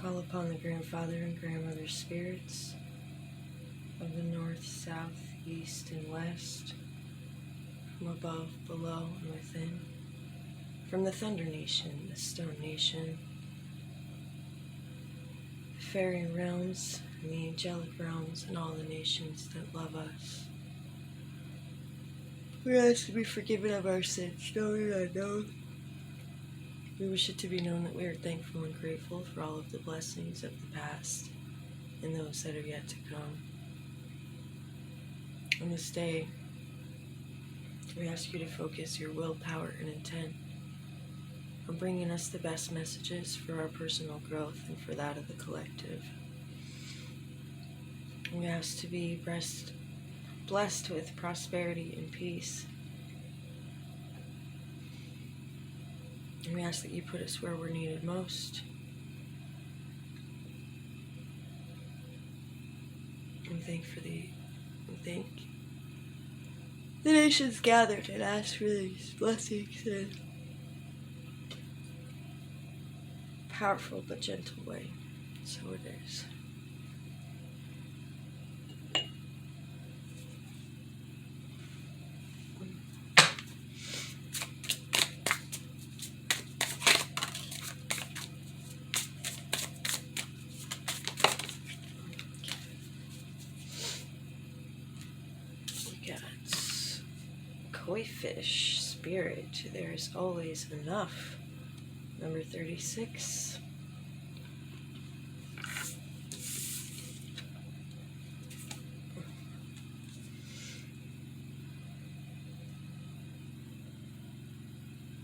Call upon the grandfather and grandmother spirits of the north, south, east, and west, from above, below, and within, from the Thunder Nation, the Stone Nation, the fairy realms, and the angelic realms, and all the nations that love us. We ask to be forgiven of our sins, known and unknown. We wish it to be known that we are thankful and grateful for all of the blessings of the past and those that are yet to come. On this day, we ask you to focus your willpower and intent on bringing us the best messages for our personal growth and for that of the collective. We ask to be blessed with prosperity and peace. And we ask that you put us where we're needed most. And thank the nations gathered and ask for these blessings in a powerful but gentle way. So it is. Koi fish spirit, there is always enough. Number 36.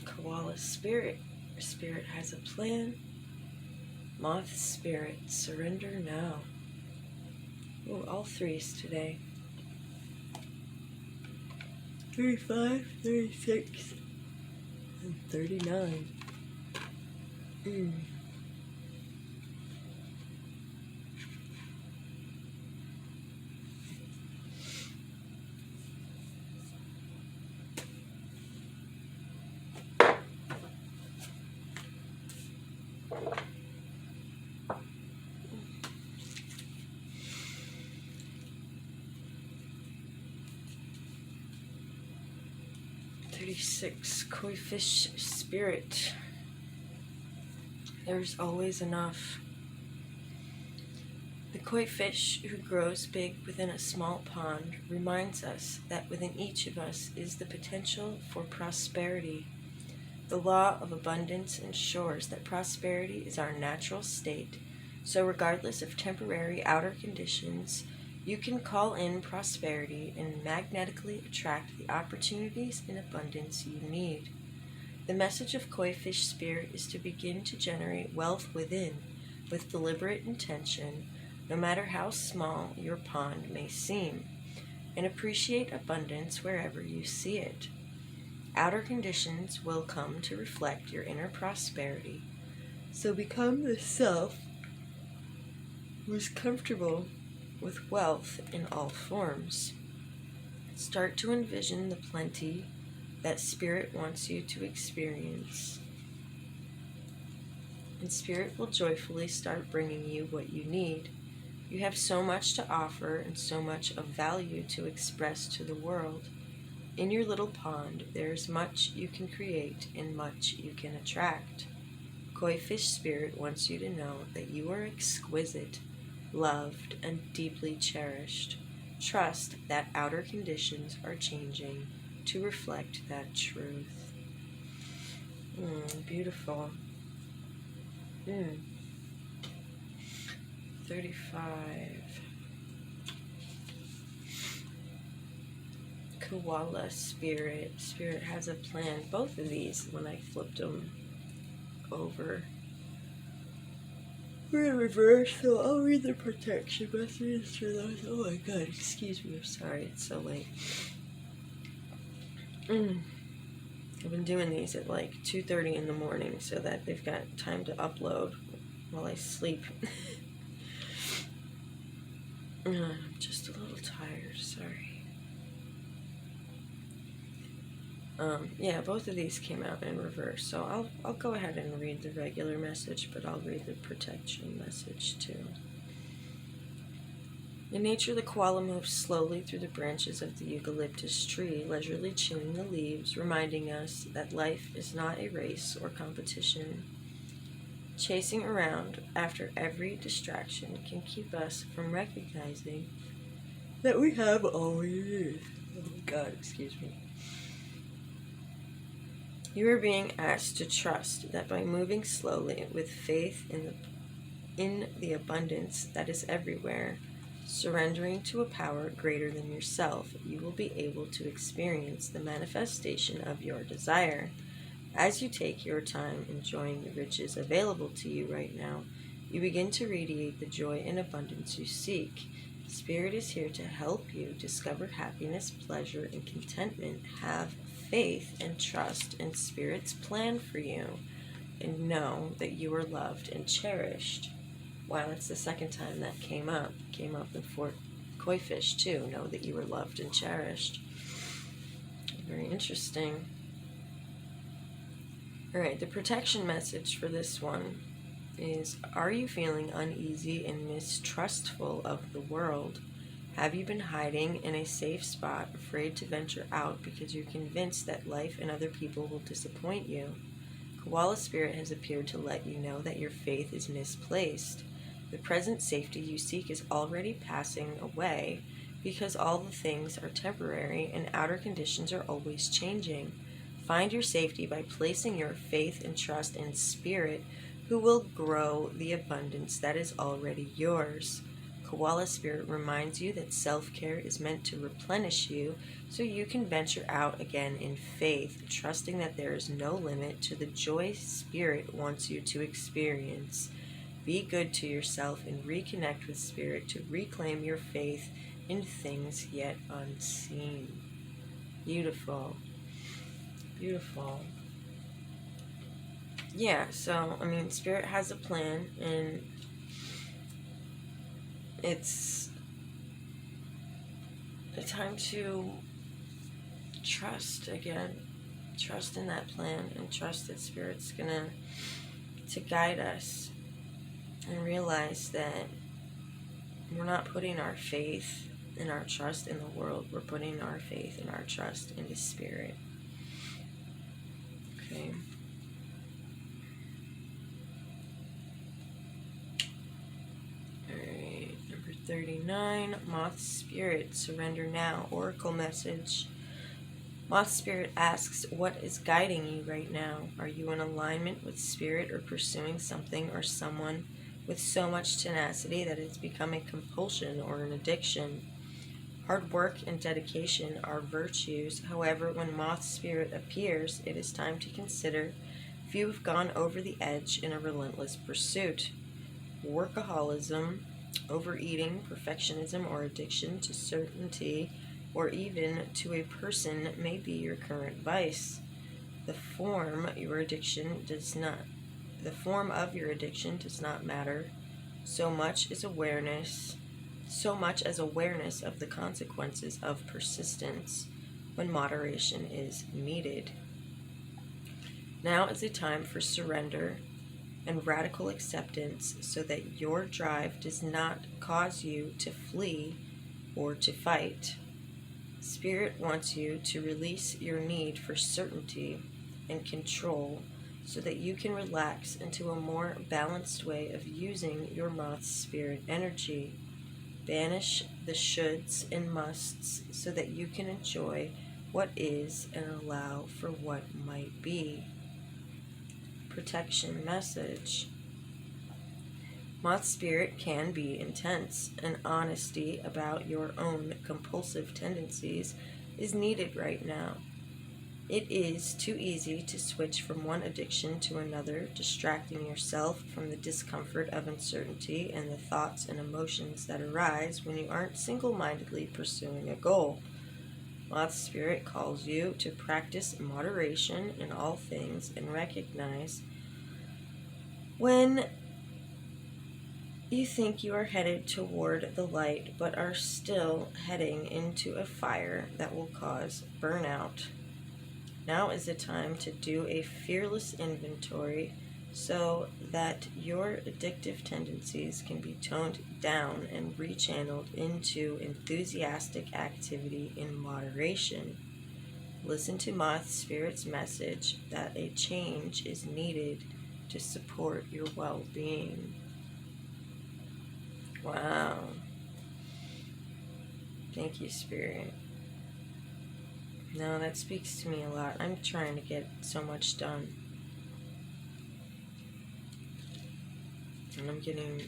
Koala spirit, your spirit has a plan. Moth spirit, surrender now. Oh, all threes today. 35, 36, and 39. 36, koi fish spirit. There's always enough. The koi fish who grows big within a small pond reminds us that within each of us is the potential for prosperity. The law of abundance ensures that prosperity is our natural state, so regardless of temporary outer conditions, you can call in prosperity and magnetically attract the opportunities and abundance you need. The message of koi fish spirit is to begin to generate wealth within with deliberate intention, no matter how small your pond may seem, and appreciate abundance wherever you see it. Outer conditions will come to reflect your inner prosperity, so become the self who is comfortable with wealth in all forms. Start to envision the plenty that Spirit wants you to experience. And Spirit will joyfully start bringing you what you need. You have so much to offer and so much of value to express to the world. In your little pond, there is much you can create and much you can attract. Koi fish spirit wants you to know that you are exquisite, loved, and deeply cherished. Trust that outer conditions are changing to reflect that truth. Beautiful. 35. Koala spirit. Spirit has a plan. Both of these, when I flipped them over, we're in reverse, so I'll read the protection messages for those. Oh my god, excuse me, I'm sorry, it's so late. I've been doing these at like 2:30 in the morning so that they've got time to upload while I sleep. I'm just a little tired, sorry. Yeah, both of these came out in reverse, so I'll go ahead and read the regular message, but I'll read the protection message too. In nature, the koala moves slowly through the branches of the eucalyptus tree, leisurely chewing the leaves, reminding us that life is not a race or competition. Chasing around after every distraction can keep us from recognizing that we have all we need. Oh God, excuse me. You are being asked to trust that by moving slowly with faith in the abundance that is everywhere, surrendering to a power greater than yourself, you will be able to experience the manifestation of your desire. As you take your time enjoying the riches available to you right now, you begin to radiate the joy and abundance you seek. Spirit is here to help you discover happiness, pleasure, and contentment. Have faith and trust in Spirit's plan for you, and know that you are loved and cherished. Wow, that's the second time that came up. Came up in Fort Koi Fish too. Know that you are loved and cherished. Very interesting. Alright, the protection message for this one is, are you feeling uneasy and mistrustful of the world? Have you been hiding in a safe spot, afraid to venture out because you're convinced that life and other people will disappoint you? Koala Spirit has appeared to let you know that your faith is misplaced. The present safety you seek is already passing away because all the things are temporary and outer conditions are always changing. Find your safety by placing your faith and trust in Spirit, who will grow the abundance that is already yours. Koala Spirit reminds you that self-care is meant to replenish you so you can venture out again in faith, trusting that there is no limit to the joy Spirit wants you to experience. Be good to yourself and reconnect with Spirit to reclaim your faith in things yet unseen. Beautiful. Beautiful. Yeah, so, I mean, Spirit has a plan, and it's time to trust again. Trust in that plan, and trust that Spirit's gonna to guide us, and realize that we're not putting our faith and our trust in the world. We're putting our faith and our trust into Spirit. Okay. Alright, number 39, Moth Spirit, surrender now. Oracle message. Moth Spirit asks, what is guiding you right now? Are you in alignment with Spirit or pursuing something or someone with so much tenacity that it's become a compulsion or an addiction? Hard work and dedication are virtues. However, when Moth Spirit appears, it is time to consider if you have gone over the edge in a relentless pursuit. Workaholism, overeating, perfectionism, or addiction to certainty, or even to a person may be your current vice. The form of your addiction does not matter so much as awareness of the consequences of persistence when moderation is needed. Now is a time for surrender and radical acceptance so that your drive does not cause you to flee or to fight. Spirit wants you to release your need for certainty and control so that you can relax into a more balanced way of using your Moth Spirit energy. Banish the shoulds and musts so that you can enjoy what is and allow for what might be. Protection message. Moth Spirit can be intense, and honesty about your own compulsive tendencies is needed right now. It is too easy to switch from one addiction to another, distracting yourself from the discomfort of uncertainty and the thoughts and emotions that arise when you aren't single-mindedly pursuing a goal. Moth Spirit calls you to practice moderation in all things and recognize when you think you are headed toward the light but are still heading into a fire that will cause burnout. Now is the time to do a fearless inventory so that your addictive tendencies can be toned down and rechanneled into enthusiastic activity in moderation. Listen to Moth Spirit's message that a change is needed to support your well-being. Wow. Thank you, Spirit. No, that speaks to me a lot. I'm trying to get so much done. And I'm getting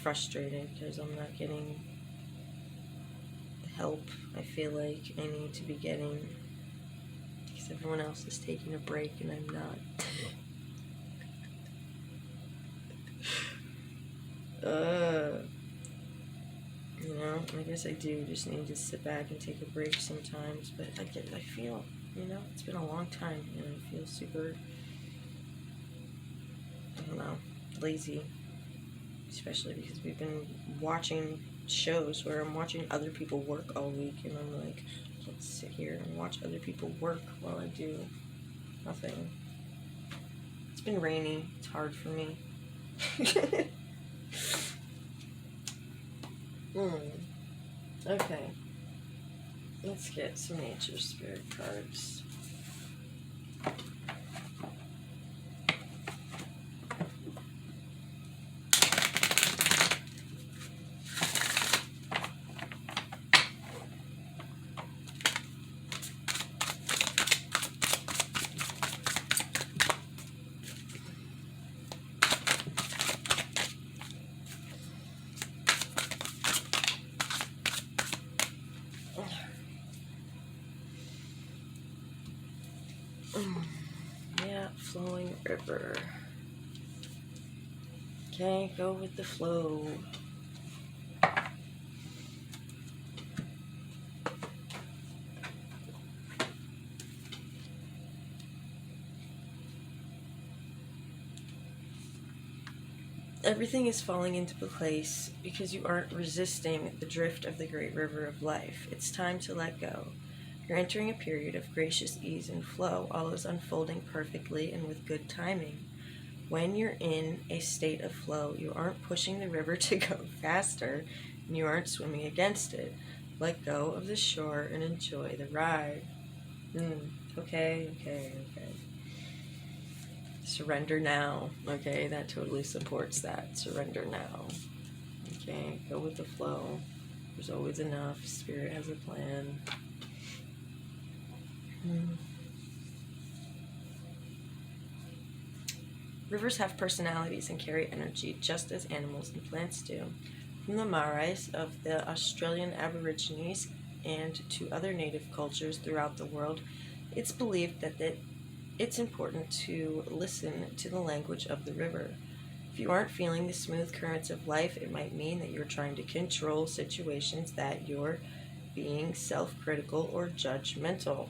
frustrated because I'm not getting the help I feel like I need to be getting. Because everyone else is taking a break and I'm not. You know, I guess I do just need to sit back and take a break sometimes, but I feel, it's been a long time, and I feel super, I don't know, lazy, especially because we've been watching shows where I'm watching other people work all week, and I'm like, let's sit here and watch other people work while I do nothing. It's been rainy, it's hard for me. Okay, let's get some nature spirit cards. Yeah, flowing river. Okay, go with the flow. Everything is falling into place because you aren't resisting the drift of the great river of life. It's time to let go. You're entering a period of gracious ease and flow. All is unfolding perfectly and with good timing. When you're in a state of flow, you aren't pushing the river to go faster, and you aren't swimming against it. Let go of the shore and enjoy the ride. Okay. Surrender now. Okay, that totally supports that. Surrender now. Okay, go with the flow. There's always enough. Spirit has a plan. Rivers have personalities and carry energy just as animals and plants do. From the Marais of the Australian Aborigines and to other native cultures throughout the world, it's believed that it's important to listen to the language of the river. If you aren't feeling the smooth currents of life, it might mean that you're trying to control situations, that you're being self-critical or judgmental.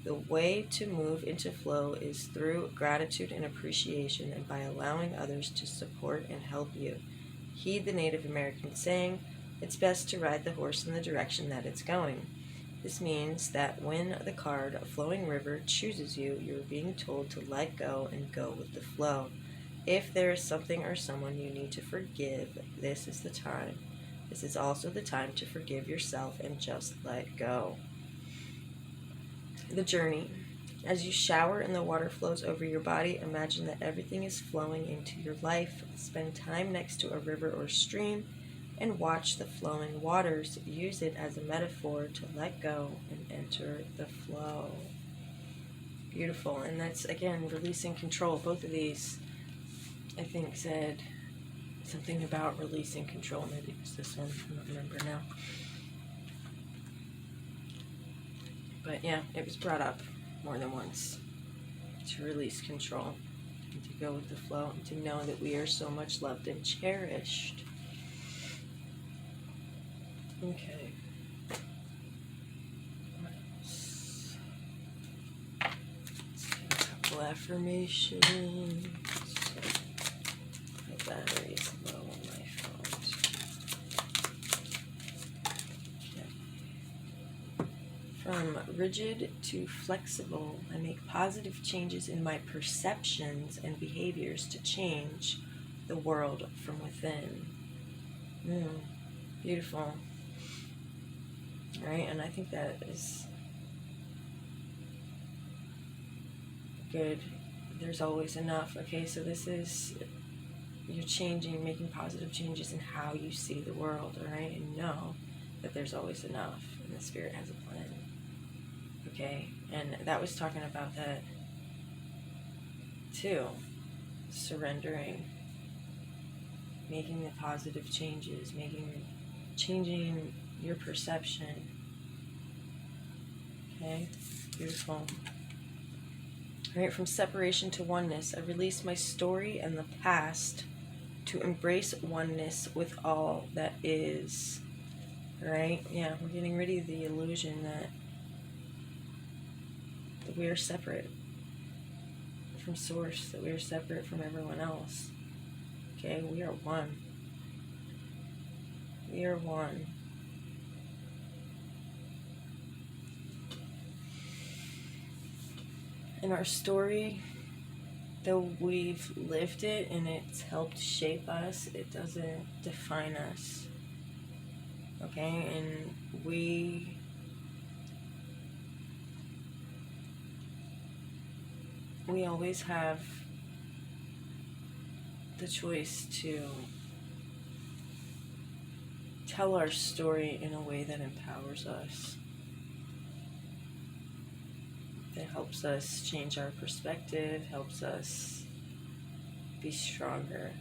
The way to move into flow is through gratitude and appreciation and by allowing others to support and help you. Heed the Native American saying, it's best to ride the horse in the direction that it's going. This means that when the card, a flowing river, chooses you, you're being told to let go and go with the flow. If there is something or someone you need to forgive, this is the time. This is also the time to forgive yourself and just let go. The journey. As you shower and the water flows over your body, imagine that everything is flowing into your life. Spend time next to a river or stream and watch the flowing waters. Use it as a metaphor to let go and enter the flow. Beautiful. And that's, again, releasing control. Both of these, I think, said something about releasing control. Maybe it was this one. I don't remember now. But yeah, it was brought up more than once to release control and to go with the flow and to know that we are so much loved and cherished. Okay. What else? Let's do a couple affirmations. My battery's low on my phone. Okay. From rigid to flexible, I make positive changes in my perceptions and behaviors to change the world from within. Beautiful. Right? And I think that is good. There's always enough. Okay, so this is you're changing, making positive changes in how you see the world, all right? And know that there's always enough, and the Spirit has a plan. Okay, and that was talking about that too. Surrendering, making the positive changes, changing your perception. Okay, beautiful. All right, from separation to oneness, I release my story and the past to embrace oneness with all that is. All right, yeah, we're getting rid of the illusion that we are separate from Source, that we are separate from everyone else. Okay, we are one. We are one. And our story, though we've lived it and it's helped shape us, it doesn't define us. Okay, and we always have the choice to tell our story in a way that empowers us, that helps us change our perspective, helps us be stronger.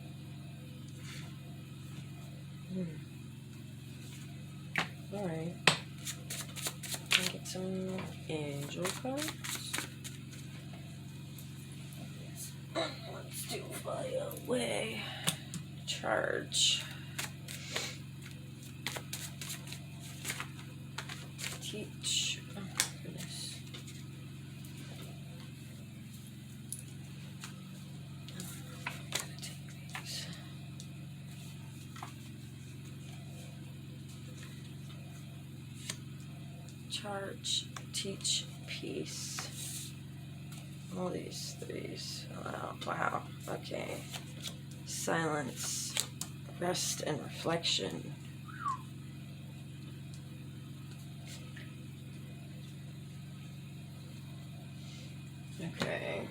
All right, can I get some angel cards? Let's do Fire Away. Charge. Teach. Oh, goodness. I'm gonna take these. Charge. Teach. Peace. All these threes. Wow. Okay. Silence, rest, and reflection. Okay.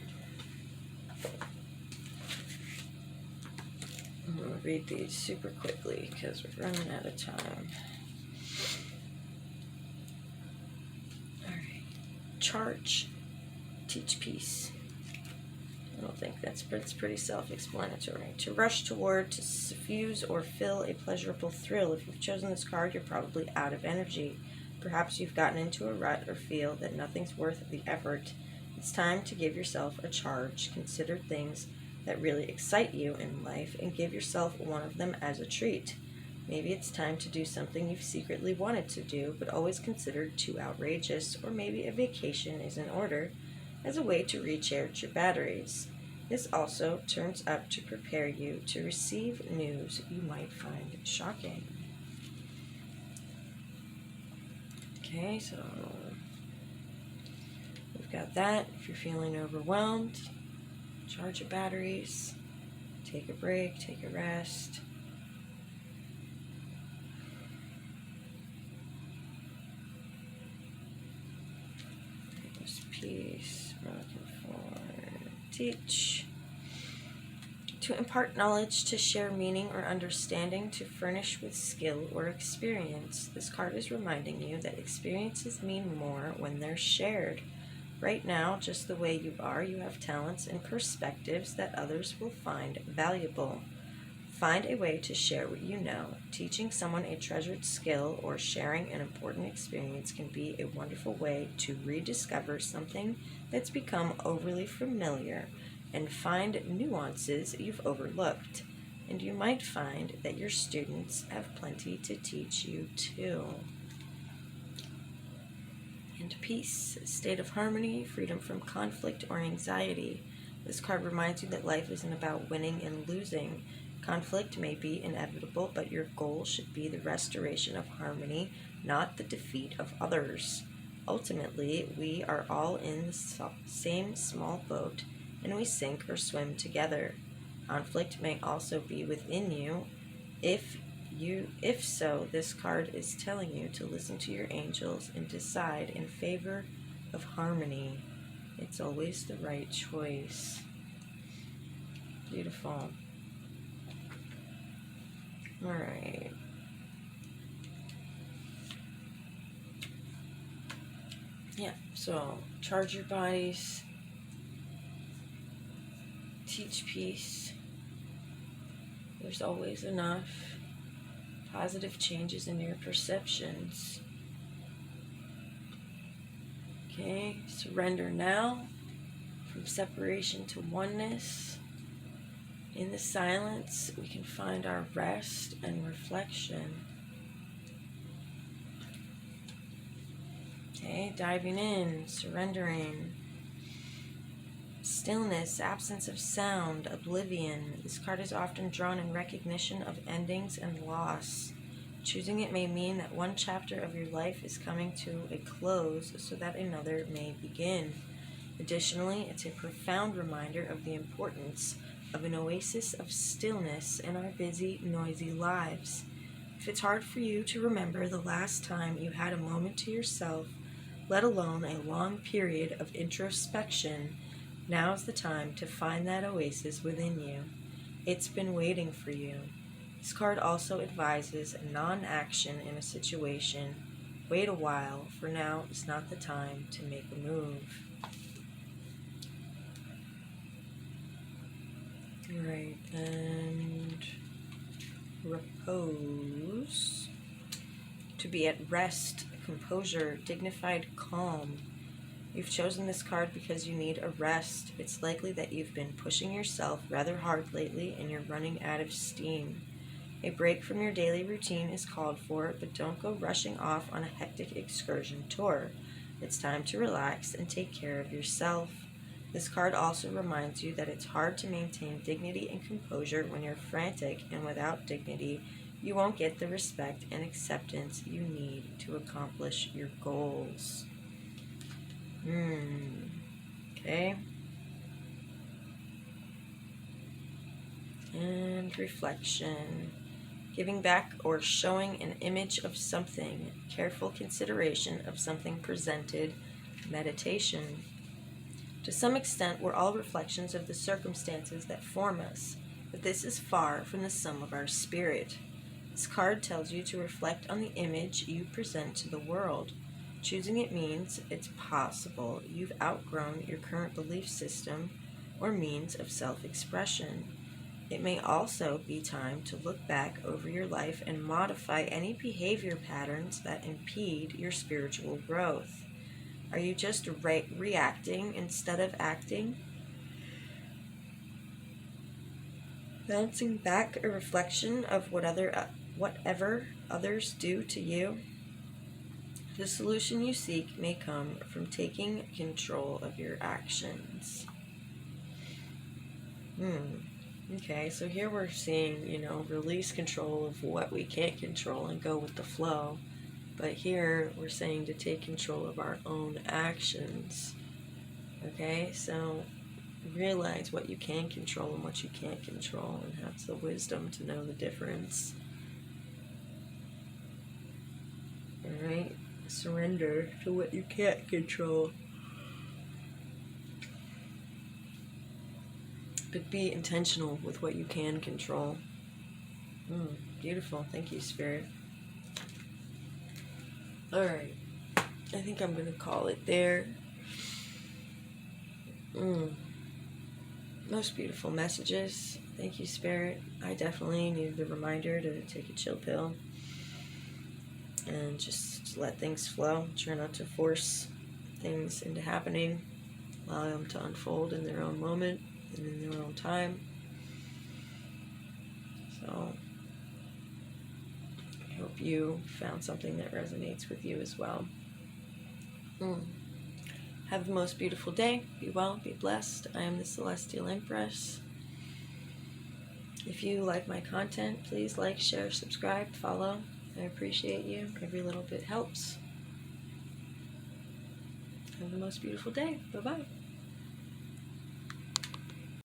I'm going to read these super quickly because we're running out of time. Alright. Charge. Teach peace. I don't think that's pretty self-explanatory. To rush toward, to suffuse or fill a pleasurable thrill. If you've chosen this card, you're probably out of energy. Perhaps you've gotten into a rut or feel that nothing's worth the effort. It's time to give yourself a charge. Consider things that really excite you in life and give yourself one of them as a treat. Maybe it's time to do something you've secretly wanted to do but always considered too outrageous, or maybe a vacation is in order as a way to recharge your batteries. This also turns up to prepare you to receive news you might find shocking. Okay, so we've got that. If you're feeling overwhelmed, charge your batteries, take a break, take a rest. There's peace, we're looking for teach. To impart knowledge, to share meaning or understanding, to furnish with skill or experience. This card is reminding you that experiences mean more when they're shared. Right now, just the way you are, you have talents and perspectives that others will find valuable. Find a way to share what you know. Teaching someone a treasured skill or sharing an important experience can be a wonderful way to rediscover something that's become overly familiar and find nuances you've overlooked. And you might find that your students have plenty to teach you too. And peace, a state of harmony, freedom from conflict or anxiety. This card reminds you that life isn't about winning and losing. Conflict may be inevitable, but your goal should be the restoration of harmony, not the defeat of others. Ultimately, we are all in the same small boat, and we sink or swim together. Conflict may also be within you. If so, this card is telling you to listen to your angels and decide in favor of harmony. It's always the right choice. Beautiful. All right. Yeah, so charge your bodies, teach peace. There's always enough. Positive changes in your perceptions. Okay, surrender now. From separation to oneness. In the silence, we can find our rest and reflection. Okay, diving in, surrendering. Stillness, absence of sound, oblivion. This card is often drawn in recognition of endings and loss. Choosing it may mean that one chapter of your life is coming to a close so that another may begin. Additionally, it's a profound reminder of the importance of an oasis of stillness in our busy, noisy lives. If it's hard for you to remember the last time you had a moment to yourself, let alone a long period of introspection, now's the time to find that oasis within you. It's been waiting for you. This card also advises non-action in a situation. Wait a while, for now is not the time to make a move. Alright, and repose. To be at rest, composure, dignified calm. You've chosen this card because you need a rest. It's likely that you've been pushing yourself rather hard lately and you're running out of steam. A break from your daily routine is called for, but don't go rushing off on a hectic excursion tour. It's time to relax and take care of yourself. This card also reminds you that it's hard to maintain dignity and composure when you're frantic, and without dignity, you won't get the respect and acceptance you need to accomplish your goals. Okay. And reflection. Giving back or showing an image of something. Careful consideration of something presented. Meditation. To some extent, we're all reflections of the circumstances that form us, but this is far from the sum of our spirit. This card tells you to reflect on the image you present to the world. Choosing it means it's possible you've outgrown your current belief system or means of self-expression. It may also be time to look back over your life and modify any behavior patterns that impede your spiritual growth. Are you just reacting instead of acting? Bouncing back a reflection of whatever others do to you? The solution you seek may come from taking control of your actions. Okay, so here we're seeing, release control of what we can't control and go with the flow. But here we're saying to take control of our own actions. Okay, so realize what you can control and what you can't control, and have the wisdom to know the difference. Alright, surrender to what you can't control. But be intentional with what you can control. Beautiful. Thank you, Spirit. Alright, I think I'm going to call it there. Most beautiful messages. Thank you, Spirit. I definitely needed the reminder to take a chill pill and just let things flow. Try not to force things into happening. Allow them to unfold in their own moment and in their own time. So I hope you found something that resonates with you as well. Have the most beautiful day. Be well, be blessed. I am the Celestial Empress. If you like my content, please like, share, subscribe, follow. I appreciate you. Every little bit helps. Have the most beautiful day. Bye-bye.